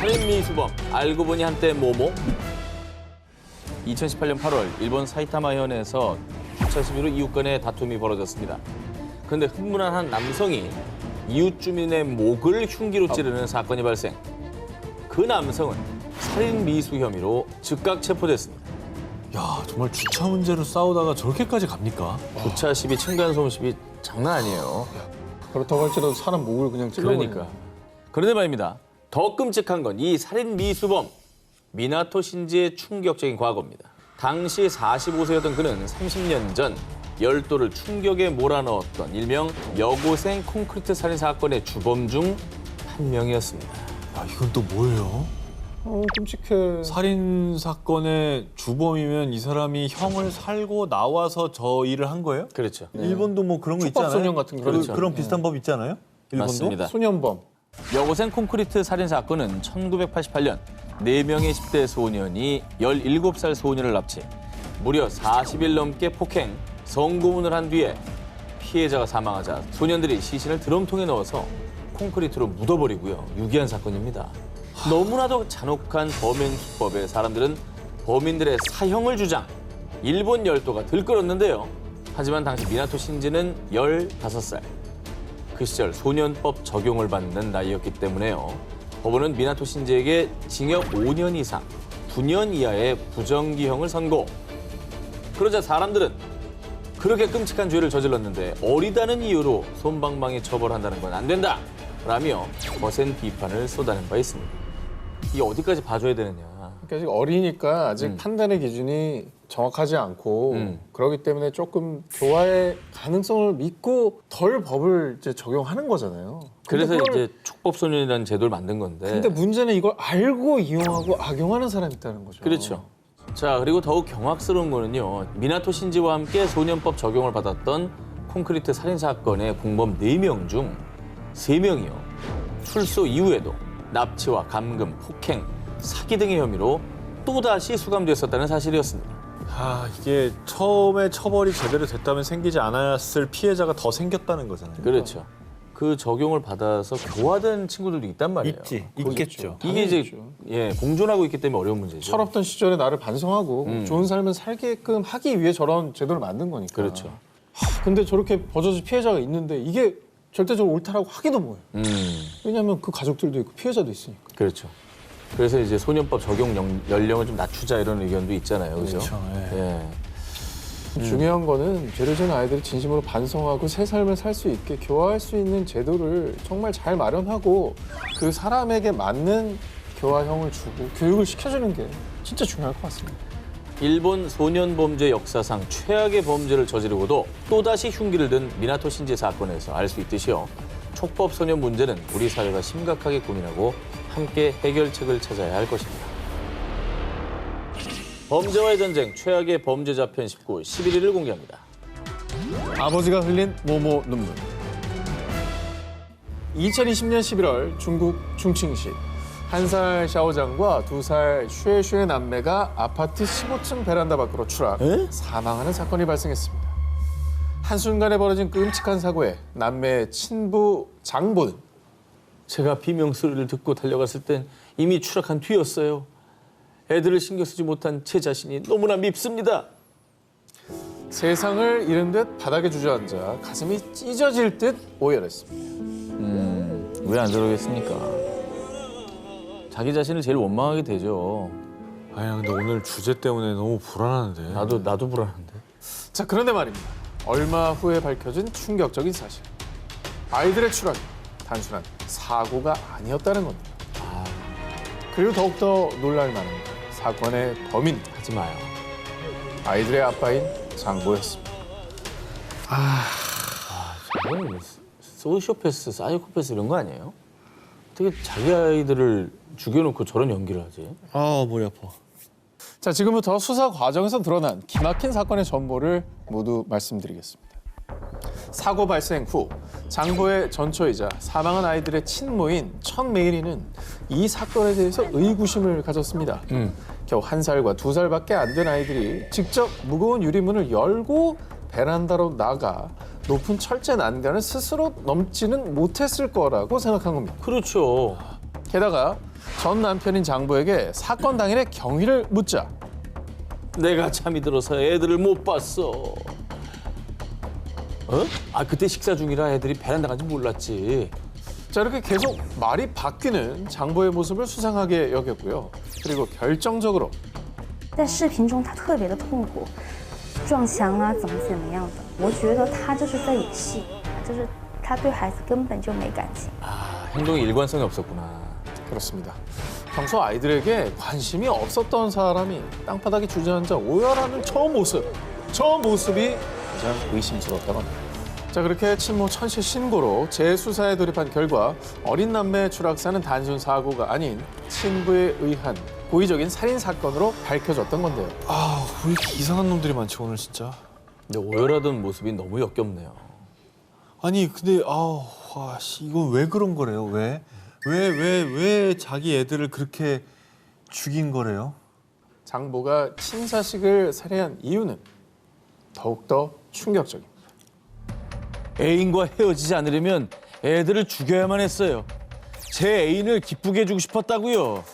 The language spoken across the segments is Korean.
살인 미수범, 알고 보니 한때 모모? 2018년 8월 일본 사이타마 현에서 주차 시비로 이웃 간의 다툼이 벌어졌습니다. 그런데 흥분한 한 남성이 이웃 주민의 목을 흉기로 찌르는 사건이 발생. 그 남성은 살인 미수 혐의로 즉각 체포됐습니다. 야, 정말 주차 문제로 싸우다가 저렇게까지 갑니까? 주차 시비, 층간소음 시비 장난 아니에요. 그렇다고 할지라도 사람 목을 그냥 찔러버리네. 그러니까. 그런데 말입니다. 더 끔찍한 건 이 살인 미수범 미나토 신지의 충격적인 과거입니다. 당시 45세였던 그는 30년 전 열도를 충격에 몰아넣었던 일명 여고생 콘크리트 살인 사건의 주범 중 한 명이었습니다. 야, 이건 또 뭐예요? 끔찍해. 살인 사건의 주범이면 이 사람이 형을 살고 나와서 저 일을 한 거예요? 그렇죠. 일본도 뭐 그런 거 있잖아요. 촉법소년 같은 거. 그렇죠. 그런 비슷한 법 있잖아요. 일본도? 맞습니다. 소년범. 여고생 콘크리트 살인 사건은 1988년 4명의 10대 소년이 17살 소년을 납치, 무려 40일 넘게 폭행, 성고문을 한 뒤에 피해자가 사망하자 소년들이 시신을 드럼통에 넣어서 콘크리트로 묻어버리고요. 유기한 사건입니다. 너무나도 잔혹한 범행 수법에 사람들은 범인들의 사형을 주장, 일본 열도가 들끓었는데요. 하지만 당시 미나토 신지는 15살. 그 시절 소년법 적용을 받는 나이였기 때문에요. 법원은 미나토 신지에게 징역 5년 이상, 9년 이하의 부정기형을 선고. 그러자 사람들은 그렇게 끔찍한 죄를 저질렀는데 어리다는 이유로 솜방망이 처벌한다는 건 안 된다! 라며 거센 비판을 쏟아낸 바 있습니다. 이게 어디까지 봐줘야 되느냐. 그러니까 아직 어리니까 아직 판단의 기준이 정확하지 않고 그렇기 때문에 조금 교화의 가능성을 믿고 덜 법을 이제 적용하는 거잖아요. 근데 그래서 그걸- 이제 촉법소년이라는 제도를 만든 건데. 근데 문제는 이걸 알고 이용하고 악용하는 사람이 있다는 거죠. 그렇죠. 자, 그리고 더욱 경악스러운 거는요. 미나토 신지와 함께 소년법 적용을 받았던 콘크리트 살인 사건의 공범 4명 중 3명이요. 출소 이후에도 납치와 감금, 폭행, 사기 등의 혐의로 또다시 수감됐었다는 사실이었습니다. 아, 이게 처음에 처벌이 제대로 됐다면 생기지 않았을 피해자가 더 생겼다는 거잖아요. 그렇죠. 그 적용을 받아서 교화된 친구들도 있단 말이에요. 있겠죠. 이게 이제 당연히죠. 공존하고 있기 때문에 어려운 문제죠. 철없던 시절에 나를 반성하고 좋은 삶을 살게끔 하기 위해 저런 제도를 만든 거니까. 그렇죠. 근데 저렇게 버젓이 피해자가 있는데 이게 절대적으로 옳다라고 하기도 뭐해요. 왜냐하면 그 가족들도 있고 피해자도 있으니까. 그렇죠. 그래서 이제 소년법 적용 연령을 좀 낮추자 이런 의견도 있잖아요. 그렇죠? 그렇죠, 예. 중요한 거는 죄를 지은 아이들이 진심으로 반성하고 새 삶을 살 수 있게 교화할 수 있는 제도를 정말 잘 마련하고 그 사람에게 맞는 교화형을 주고 교육을 시켜주는 게 진짜 중요할 것 같습니다. 일본 소년범죄 역사상 최악의 범죄를 저지르고도 또다시 흉기를 든 미나토 신지 사건에서 알 수 있듯이요. 촉법 소년 문제는 우리 사회가 심각하게 고민하고 함께 해결책을 찾아야 할 것입니다. 범죄와의 전쟁 최악의 범죄자 편 19, 11위를 공개합니다. 아버지가 흘린 모모 눈물. 2020년 11월 중국 충칭시 1살 샤오장과 2살 슈에슈의 남매가 아파트 15층 베란다 밖으로 추락, 사망하는 사건이 발생했습니다. 한순간에 벌어진 끔찍한 사고에 남매의 친부 장보는 제가 비명 소리를 듣고 달려갔을 땐 이미 추락한 뒤였어요. 애들을 신경 쓰지 못한 제 자신이 너무나 밉습니다. 세상을 잃은 듯 바닥에 주저앉아 가슴이 찢어질 듯 오열했습니다. 왜 안 저러겠습니까? 자기 자신을 제일 원망하게 되죠. 아니, 근데 오늘 주제 때문에 너무 불안한데. 나도 불안한데. 자, 그런데 말입니다. 얼마 후에 밝혀진 충격적인 사실. 아이들의 추락이 단순한 사고가 아니었다는 겁니다. 그리고 더욱더 놀랄 만한 사건의 범인, 하지 마요. 아이들의 아빠인 장보였습니다. 저건 소시오패스, 사이코패스 이런 거 아니에요? 어떻게 자기 아이들을 죽여놓고 저런 연기를 하지? 아, 머리 아파. 자, 지금부터 수사 과정에서 드러난 기막힌 사건의 전모를 모두 말씀드리겠습니다. 사고 발생 후 장보의 전처이자 사망한 아이들의 친모인 천메이리는 이 사건에 대해서 의구심을 가졌습니다. 겨우 1살과 2살밖에 안 된 아이들이 직접 무거운 유리문을 열고 베란다로 나가 높은 철제 난간을 스스로 넘지는 못했을 거라고 생각한 겁니다. 그렇죠. 게다가 전 남편인 장부에게 사건 당일의 경위를 묻자 내가 잠이 들어서 애들을 못 봤어. 그때 식사 중이라 애들이 베란다 간지 몰랐지. 자, 이렇게 계속 말이 바뀌는 장부의 모습을 수상하게 여겼고요. 그리고 결정적으로 在视频中他特别的痛苦，撞墙啊，怎么样的。我觉得他就是在演戏，就是他对孩子根本就没感情。 행동에 일관성이 없었구나. 그렇습니다. 평소 아이들에게 관심이 없었던 사람이 땅바닥에 주저앉아 오열하는 저 모습이 가장 의심스럽다고 합니다. 자, 그렇게 친모 천시 신고로 재수사에 돌입한 결과 어린 남매의 추락사는 단순 사고가 아닌 친부에 의한 고의적인 살인 사건으로 밝혀졌던 건데요. 아, 왜 이렇게 이상한 놈들이 많지 오늘 진짜. 근데 오열하던 모습이 너무 역겹네요. 아니 근데 이건 왜 그런 거래요? 왜 자기 애들을 그렇게 죽인 거래요? 장부가 친자식을 살해한 이유는 더욱더 충격적입니다. 애인과 헤어지지 않으려면 애들을 죽여야만 했어요. 제 애인을 기쁘게 해주고 싶었다고요.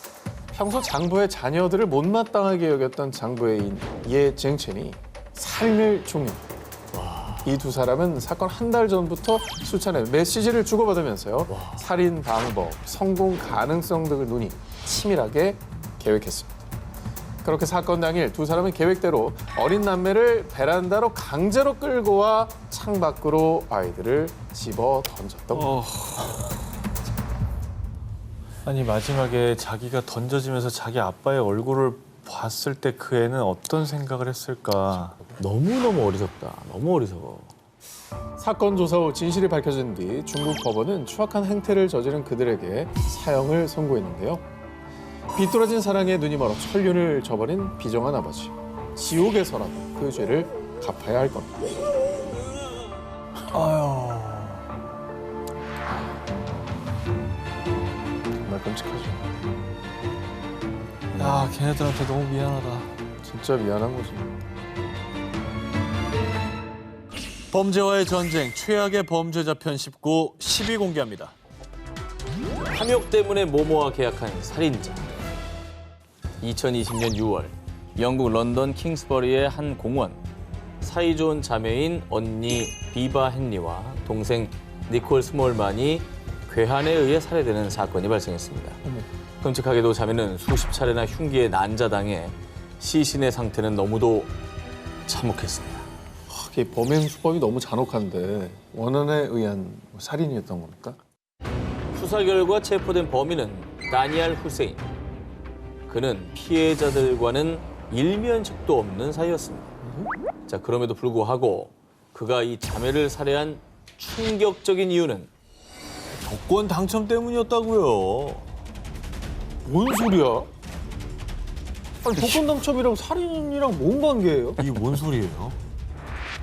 평소 장부의 자녀들을 못마땅하게 여겼던 장부의 애인 예쟁첸이 살인을 종료합니다. 이 두 사람은 사건 한 달 전부터 수차례 메시지를 주고받으면서요. 살인 방법, 성공 가능성 등을 논의 치밀하게 계획했습니다. 그렇게 사건 당일 두 사람은 계획대로 어린 남매를 베란다로 강제로 끌고 와 창밖으로 아이들을 집어 던졌던 겁니다. 아니 마지막에 자기가 던져지면서 자기 아빠의 얼굴을 봤을 때 그 애는 어떤 생각을 했을까? 너무너무 어리석다. 너무 어리석어. 사건 조사 후 진실이 밝혀진 뒤 중국 법원은 추악한 행태를 저지른 그들에게 사형을 선고했는데요. 비뚤어진 사랑에 눈이 멀어 천륜을 저버린 비정한 아버지. 지옥에서라도 그 죄를 갚아야 할 겁니다. 정말 끔찍하죠. 야, 걔네들한테 너무 미안하다. 진짜 미안한 거지. 범죄와의 전쟁, 최악의 범죄자 편 19, 10위 공개합니다. 탐욕 때문에 모모와 계약한 살인자. 2020년 6월 영국 런던 킹스버리의 한 공원. 사이좋은 자매인 언니 비바 헨리와 동생 니콜 스몰만이 괴한에 의해 살해되는 사건이 발생했습니다. 끔찍하게도 자매는 수십 차례나 흉기에 난자당해 시신의 상태는 너무도 참혹했습니다. 이게 범행 수법이 너무 잔혹한데 원한에 의한 살인이었던 겁니까? 수사 결과 체포된 범인은 다니엘 후세인. 그는 피해자들과는 일면식도 없는 사이였습니다. 자, 그럼에도 불구하고 그가 이 자매를 살해한 충격적인 이유는 복권 당첨 때문이었다고요. 뭔 소리야? 아니 복권 당첨이랑 살인이랑 뭔 관계예요? 이게 뭔 소리예요?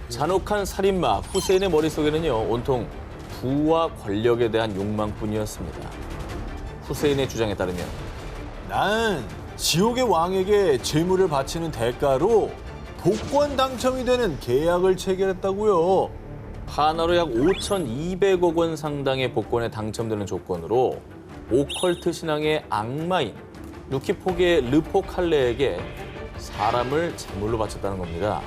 잔혹한 살인마 후세인의 머릿속에는요, 온통 부와 권력에 대한 욕망뿐이었습니다. 후세인의 주장에 따르면 난 지옥의 왕에게 재물을 바치는 대가로 복권 당첨이 되는 계약을 체결했다고요. 하나로 약 5,200억 원 상당의 복권에 당첨되는 조건으로 오컬트 신앙의 악마인 루키포게의 르포 칼레에게 사람을 제물로 바쳤다는 겁니다.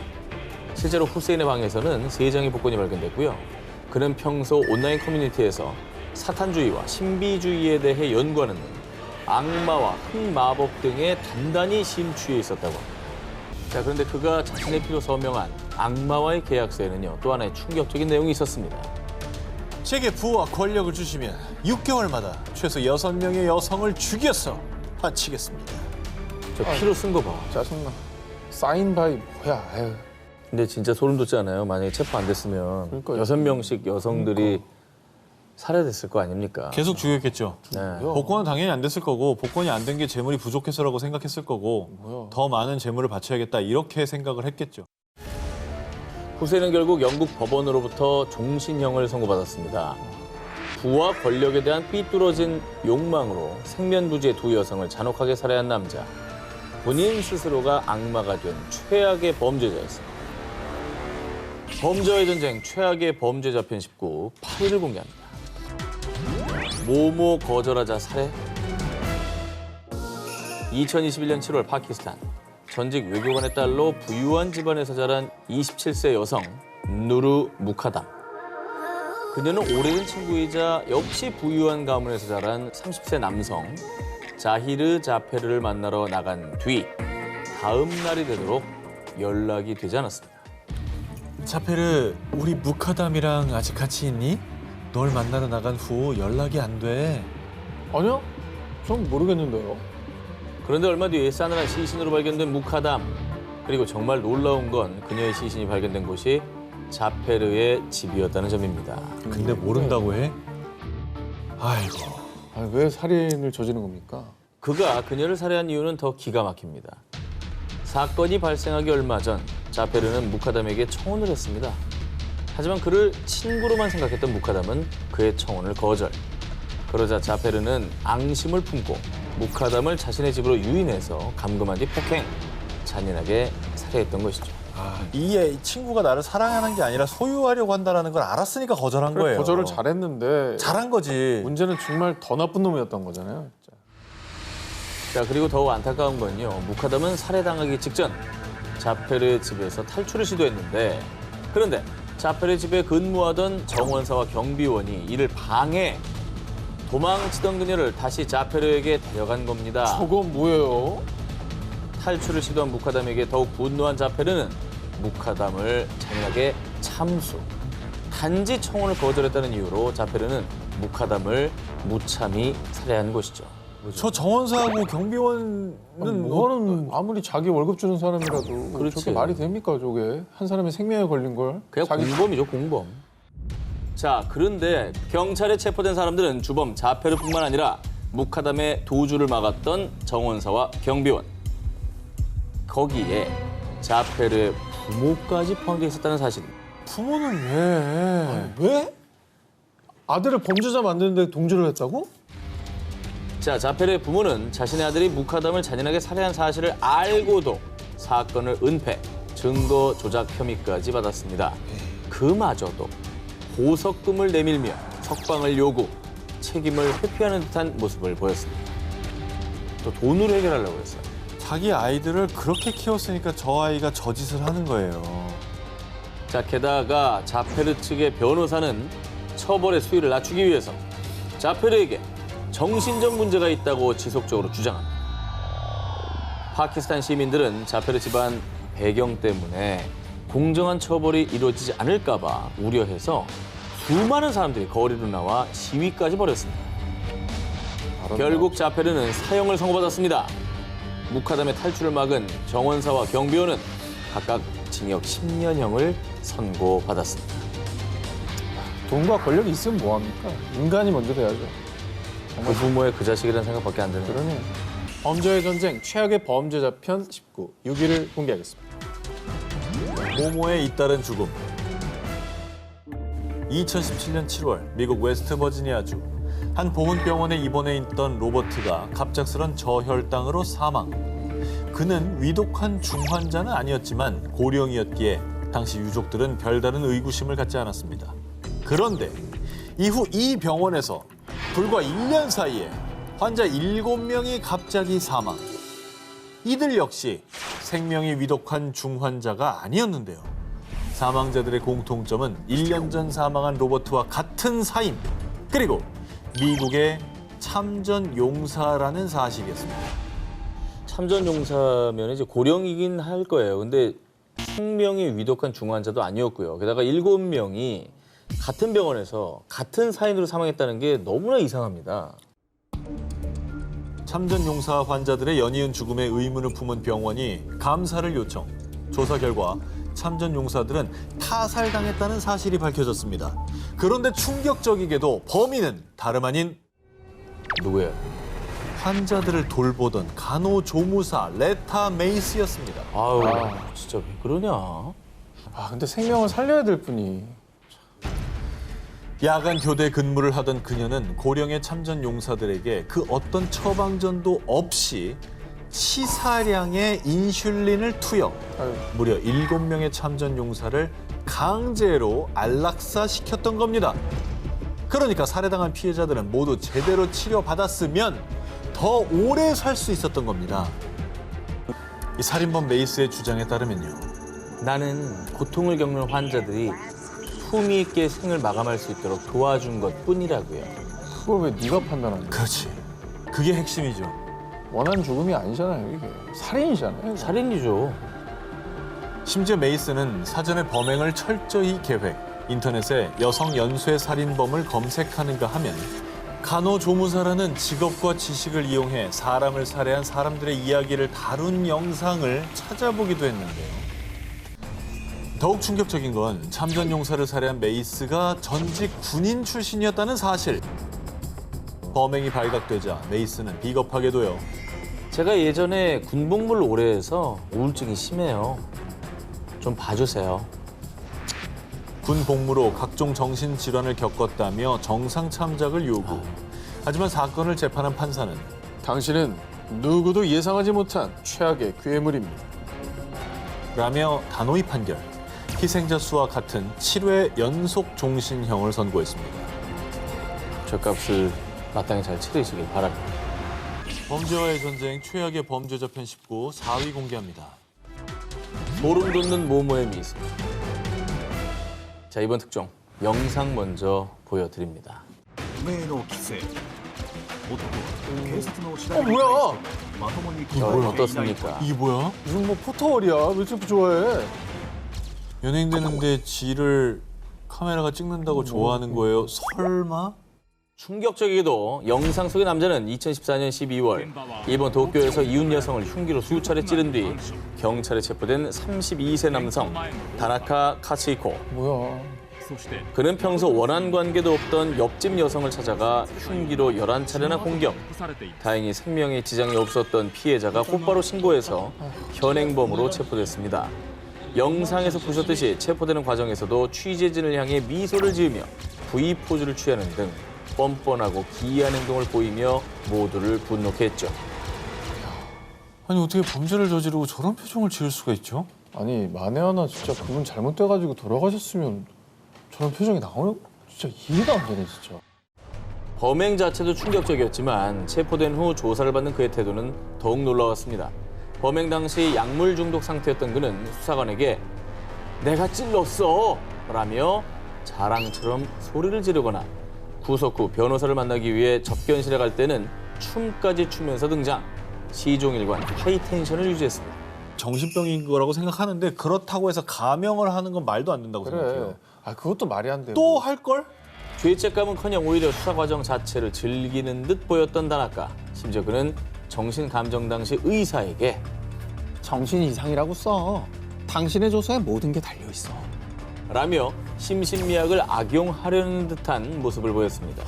실제로 후세인의 방에서는 3장의 복권이 발견됐고요. 그는 평소 온라인 커뮤니티에서 사탄주의와 신비주의에 대해 연구하는 악마와 흑마법 등에 단단히 심취해 있었다고 합니다. 자, 그런데 그가 자신의 피로 서명한 악마와의 계약서에는요, 또 하나의 충격적인 내용이 있었습니다. 제게 부와 권력을 주시면 6개월마다 최소 6명의 여성을 죽여서 바치겠습니다. 저 피로 쓴 거 봐. 짜증나. 사인 바이 뭐야? 에휴. 근데 진짜 소름 돋지 않아요? 만약에 체포 안 됐으면 그러니까요. 6명씩 여성들이 살해됐을 거 아닙니까? 계속 죽였겠죠. 네. 복권은 당연히 안 됐을 거고 복권이 안 된 게 재물이 부족해서라고 생각했을 거고 뭐야? 더 많은 재물을 바쳐야겠다 이렇게 생각을 했겠죠. 후세인은 결국 영국 법원으로부터 종신형을 선고받았습니다. 부와 권력에 대한 삐뚤어진 욕망으로 생면부지의 두 여성을 잔혹하게 살해한 남자. 본인 스스로가 악마가 된 최악의 범죄자였습니다. 범죄와의 전쟁 최악의 범죄자 편 19, 8위를 공개합니다. 모모 거절하자 살해? 2021년 7월 파키스탄 전직 외교관의 딸로 부유한 집안에서 자란 27세 여성 누르 무카담. 그녀는 오래된 친구이자 역시 부유한 가문에서 자란 30세 남성 자히르 자페르를 만나러 나간 뒤 다음 날이 되도록 연락이 되지 않았습니다. 자페르, 우리 무카담이랑 아직 같이 있니? 널 만나러 나간 후 연락이 안 돼. 아니요? 전 모르겠는데요. 그런데 얼마 뒤에 싸늘한 시신으로 발견된 무카담. 그리고 정말 놀라운 건 그녀의 시신이 발견된 곳이 자페르의 집이었다는 점입니다. 근데 모른다고 해? 아이고. 아니, 왜 살인을 저지른 겁니까? 그가 그녀를 살해한 이유는 더 기가 막힙니다. 사건이 발생하기 얼마 전 자페르는 무카담에게 청혼을 했습니다. 하지만 그를 친구로만 생각했던 무카담은 그의 청혼을 거절. 그러자 자페르는 앙심을 품고 무카담을 자신의 집으로 유인해서 감금한 뒤 폭행, 잔인하게 살해했던 것이죠. 이 친구가 나를 사랑하는 게 아니라 소유하려고 한다는 걸 알았으니까 거절한 거예요. 거절을 잘했는데 잘한 거지. 문제는 정말 더 나쁜 놈이었던 거잖아요. 진짜. 자, 그리고 더욱 안타까운 건요. 무카담은 살해당하기 직전 자페르의 집에서 탈출을 시도했는데 그런데 자페르 집에 근무하던 정원사와 경비원이 이를 방해, 도망치던 그녀를 다시 자페르에게 데려간 겁니다. 저건 뭐예요? 탈출을 시도한 무카담에게 더욱 분노한 자페르는 무카담을 잔인하게 참수. 단지 청혼을 거절했다는 이유로 자페르는 무카담을 무참히 살해한 것이죠. 저 정원사하고 경비원은 뭐하는 아무리 자기 월급 주는 사람이라도 그렇지. 저게 말이 됩니까 저게? 한 사람의 생명에 걸린 걸? 그냥 공범이죠, 공범. 자, 그런데 경찰에 체포된 사람들은 주범 자페르뿐만 아니라 무카담의 도주를 막았던 정원사와 경비원. 거기에 자페르의 부모까지 포함되어 있었다는 사실. 부모는 왜? 왜? 아들을 범죄자 만드는데 동조를 했다고? 자, 자페르의 부모는 자신의 아들이 무카담을 잔인하게 살해한 사실을 알고도 사건을 은폐, 증거 조작 혐의까지 받았습니다. 그마저도 보석금을 내밀며 석방을 요구, 책임을 회피하는 듯한 모습을 보였습니다. 또 돈으로 해결하려고 했어요. 자기 아이들을 그렇게 키웠으니까 저 아이가 저 짓을 하는 거예요. 자, 게다가 자페르 측의 변호사는 처벌의 수위를 낮추기 위해서 자페르에게 정신적 문제가 있다고 지속적으로 주장합니다. 파키스탄 시민들은 자페르 집안 배경 때문에 공정한 처벌이 이루어지지 않을까 봐 우려해서 수많은 사람들이 거리로 나와 시위까지 벌였습니다. 결국 자페르는 사형을 선고받았습니다. 무카담의 탈출을 막은 정원사와 경비원은 각각 징역 10년형을 선고받았습니다. 돈과 권력이 있으면 뭐합니까? 인간이 먼저 돼야죠. 그 부모의 그 자식이라는 생각밖에 안 드네요. 그러네요. 범죄의 전쟁 최악의 범죄자 편 19, 6위를 공개하겠습니다. 모모의 잇따른 죽음. 2017년 7월 미국 웨스트 버지니아주 한 보훈병원에 입원해 있던 로버트가 갑작스런 저혈당으로 사망. 그는 위독한 중환자는 아니었지만 고령이었기에 당시 유족들은 별다른 의구심을 갖지 않았습니다. 그런데 이후 이 병원에서 불과 1년 사이에 환자 7명이 갑자기 사망. 이들 역시 생명이 위독한 중환자가 아니었는데요. 사망자들의 공통점은 1년 전 사망한 로버트와 같은 사임, 그리고 미국의 참전 용사라는 사실이었습니다. 참전 용사면 이제 고령이긴 할 거예요. 근데 생명이 위독한 중환자도 아니었고요. 게다가 7명이 같은 병원에서 같은 사인으로 사망했다는 게 너무나 이상합니다. 참전 용사 환자들의 연이은 죽음에 의문을 품은 병원이 감사를 요청. 조사 결과 참전 용사들은 타살당했다는 사실이 밝혀졌습니다. 그런데 충격적이게도 범인은 다름 아닌 누구예요? 환자들을 돌보던 간호조무사 레타 메이스였습니다. 아유, 진짜 왜 그러냐? 아 근데 생명을 살려야 될 뿐이. 야간 교대 근무를 하던 그녀는 고령의 참전 용사들에게 그 어떤 처방전도 없이 치사량의 인슐린을 투여. 아유, 무려 7명의 참전 용사를 강제로 안락사시켰던 겁니다. 그러니까 살해당한 피해자들은 모두 제대로 치료받았으면 더 더 오래 살 수 있었던 겁니다. 이 살인범 메이스의 주장에 따르면요. 나는 고통을 겪는 환자들이 품위 있게 생을 마감할 수 있도록 도와준 것뿐이라고요. 그걸 왜 네가 판단하냐? 그렇지. 그게 핵심이죠. 원한 죽음이 아니잖아요, 이게. 살인이잖아요. 살인이죠. 심지어 메이스는 사전에 범행을 철저히 계획, 인터넷에 여성 연쇄 살인범을 검색하는가 하면 간호조무사라는 직업과 지식을 이용해 사람을 살해한 사람들의 이야기를 다룬 영상을 찾아보기도 했는데요. 더욱 충격적인 건 참전용사를 살해한 메이스가 전직 군인 출신이었다는 사실. 범행이 발각되자 메이스는 비겁하게도요. 제가 예전에 군복무를 오래 해서 우울증이 심해요. 좀 봐주세요. 군 복무로 각종 정신질환을 겪었다며 정상 참작을 요구. 하지만 사건을 재판한 판사는 당신은 누구도 예상하지 못한 최악의 괴물입니다. 라며 단호히 판결. 희생자 수와 같은 7회 연속 종신형을 선고했습니다. 죗값을 마땅히 잘 치르시길 바랍니다. 범죄와의 전쟁 최악의 범죄자 편 19 4위 공개합니다. 소름 돋는 모모의 미소. 자, 이번 특종 영상 먼저 보여드립니다. 不明の規制男は警察の調べに対뭐야? してまともに 저 答えていない 어떻습니까? 이게 뭐야? 무슨 뭐 포토월이야? 왜 이렇게 좋아해? 연예인 되는데 지를 카메라가 찍는다고 좋아하는 거예요? 설마? 충격적이게도 영상 속의 남자는 2014년 12월 일본 도쿄에서 이웃 여성을 흉기로 수차례 찌른 뒤 경찰에 체포된 32세 남성 다나카 카츠히코. 뭐야? 그는 평소 원한 관계도 없던 옆집 여성을 찾아가 흉기로 11차례나 공격. 다행히 생명에 지장이 없었던 피해자가 곧바로 신고해서 현행범으로 체포됐습니다. 영상에서 보셨듯이 체포되는 과정에서도 취재진을 향해 미소를 지으며 V 포즈를 취하는 등 뻔뻔하고 기이한 행동을 보이며 모두를 분노케 했죠. 아니 어떻게 범죄를 저지르고 저런 표정을 지을 수가 있죠? 아니 만에 하나 진짜 그분 잘못돼가지고 돌아가셨으면 저런 표정이 나오는 진짜 이해가 안 되네 진짜. 범행 자체도 충격적이었지만 체포된 후 조사를 받는 그의 태도는 더욱 놀라웠습니다. 범행 당시 약물 중독 상태였던 그는 수사관에게 내가 찔렀어 라며 자랑처럼 소리를 지르거나 구속 후 변호사를 만나기 위해 접견실에 갈 때는 춤까지 추면서 등장. 시종일관 하이텐션을 유지했습니다. 정신병인 거라고 생각하는데 그렇다고 해서 감형을 하는 건 말도 안 된다고 그래. 생각해요. 아 그것도 말이 안 돼. 또 할 걸? 죄책감은커녕 오히려 수사 과정 자체를 즐기는 듯 보였던 다나카. 심지어 그는 정신감정 당시 의사에게 정신 이상이라고 써. 당신의 조서에 모든 게 달려 있어. 라며 심신미약을 악용하려는 듯한 모습을 보였습니다.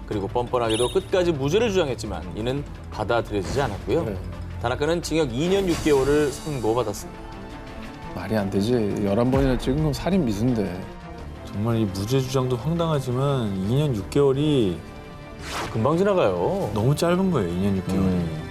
그리고 뻔뻔하게도 끝까지 무죄를 주장했지만 이는 받아들여지지 않았고요. 그래. 다나카는 징역 2년 6개월을 선고받았습니다. 말이 안 되지. 11번이나 찍은 건 살인 미수인데. 정말 이 무죄 주장도 황당하지만 2년 6개월이 금방 지나가요. 너무 짧은 거예요. 2년 6개월이.